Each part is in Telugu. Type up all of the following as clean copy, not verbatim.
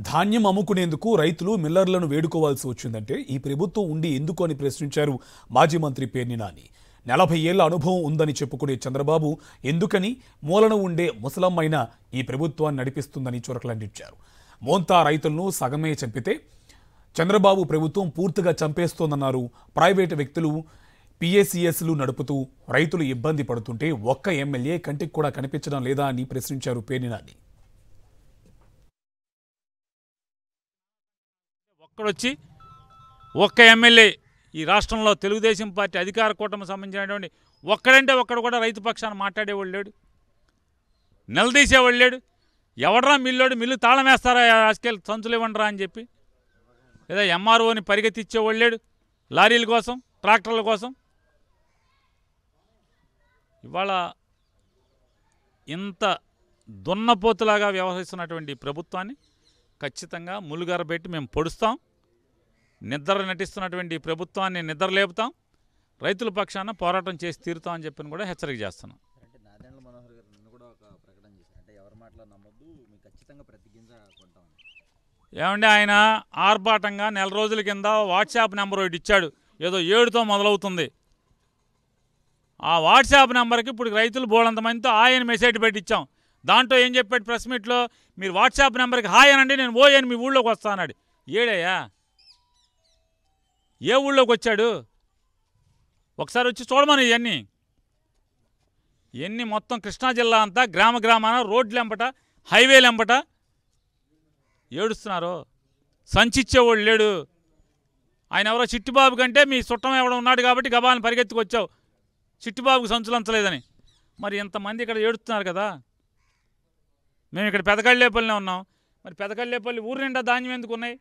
ధాన్యం అమ్ముకునేందుకు రైతులు మిల్లర్లను వేడుకోవాల్సి వచ్చిందంటే ఈ ప్రభుత్వం ఉండి ఎందుకు అని ప్రశ్నించారు మాజీ మంత్రి పేర్ని నాని. 40 ఏళ్ల అనుభవం ఉందని చెప్పుకునే చంద్రబాబు ఎందుకని మూలన ఉండే ముసలమ్మైన ఈ ప్రభుత్వాన్ని నడిపిస్తుందని చురకలంటించారు. మోంతా రైతులను సగమే చంపితే చంద్రబాబు ప్రభుత్వం పూర్తిగా చంపేస్తోందన్నారు. ప్రైవేటు వ్యక్తులు పిఏసిఎస్లు నడుపుతూ రైతులు ఇబ్బంది పడుతుంటే ఒక్క ఎమ్మెల్యే కంటికి కూడా కనిపించడం లేదా అని ప్రశ్నించారు పేర్ని నాని. ఒక్కడొచ్చి ఒక్క ఎమ్మెల్యే ఈ రాష్ట్రంలో తెలుగుదేశం పార్టీ అధికార కూటమికి సంబంధించినటువంటి ఒక్కడంటే ఒక్కడు కూడా రైతు పక్షాన మాట్లాడేవాళ్ళు లేడు, నిలదీసేవాళ్ళు లేడు. ఎవడరా మిల్లోడు, మిల్లు తాళం వేస్తారా, రాజకీయాలు సంచులు ఇవ్వండిరా అని చెప్పి, లేదా ఎంఆర్ఓని పరిగెత్తిచ్చేవాళ్ళు లేడు లారీల కోసం, ట్రాక్టర్ల కోసం. ఇవాళ ఇంత దున్నపోతులాగా వ్యవహరిస్తున్నటువంటి ప్రభుత్వాన్ని ఖచ్చితంగా ములుగరబెట్టి మేము పొడుస్తాం. నిద్ర నటిస్తున్నటువంటి ప్రభుత్వాన్ని నిద్ర లేపుతాం, రైతుల పక్షాన పోరాటం చేసి తీరుతాం అని చెప్పని కూడా హెచ్చరిక చేస్తున్నాం. అంటే నాదెండ్ల మనోహర్ గారు నిన్న కూడా ఒక ప్రకటన చేశారు, అంటే ఎవరి మాటలు నమ్మొద్దు, మీకు ఖచ్చితంగా ప్రతి గింజ కొంటామని. ఏమంటే ఆయన ఆర్భాటంగా నెల రోజుల కింద వాట్సాప్ నెంబర్ ఒకటి ఇచ్చాడు, ఏదో 7తో మొదలవుతుంది. ఆ వాట్సాప్ నెంబర్కి ఇప్పుడు రైతులు బోలంత మందితో ఆయన మెసేజ్ పెట్టించాం. దాంట్లో ఏం చెప్పాడు ప్రెస్ మీట్లో, మీరు వాట్సాప్ నెంబర్కి హాయ్ అనండి, నేను ఓ అని మీ ఊళ్ళోకి వస్తానన్నాడు. ఏడయ్యా, ఏ ఊళ్ళోకి వచ్చాడు? ఒకసారి వచ్చి చూడమని. ఇవన్నీ మొత్తం కృష్ణా జిల్లా అంతా గ్రామ గ్రామాన రోడ్లెంబట, హైవేలెంబట ఏడుస్తున్నారు. సంచిచ్చేవాళ్ళు లేడు. ఆయన ఎవరో చిట్టిబాబు కంటే మీ చుట్టం ఎవడో ఉన్నాడు కాబట్టి గబాలను పరిగెత్తుకొచ్చావు, చిట్టిబాబుకి సంచులంచలేదని. మరి ఇంతమంది ఇక్కడ ఏడుస్తున్నారు కదా. మేము ఇక్కడ పెదకళ్ళేపల్లినే ఉన్నాం, మరి పెదకళ్ళేపల్లి ఊరు నిండా ధాన్యం ఎందుకు ఉన్నాయి?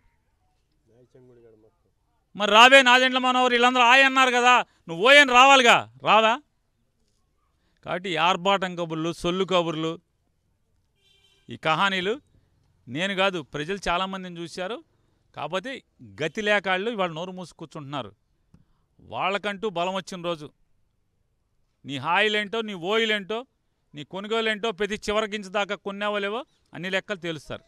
మరి రావే నాదెండ్ల మనోహర్ వీళ్ళందరూ ఆయ అన్నారు కదా, నువ్వు ఓయని రావాలిగా, రావా? కాబట్టి ఈ ఆర్భాటం కబుర్లు, సొల్లు కబుర్లు, ఈ కహానీలు నేను కాదు, ప్రజలు చాలామందిని చూశారు. కాకపోతే గతి లేక వాళ్ళు ఇవాళ నోరు మూసి కూర్చుంటున్నారు. వాళ్ళకంటూ బలం వచ్చిన రోజు నీ హాయిలేంటో, నీ ఓయిలేంటో, నీ కొనుగోలేంటో ప్రతి చివరికించదాకా కొనేవాళ్ళేవో అన్ని లెక్కలు తేలుస్తారు.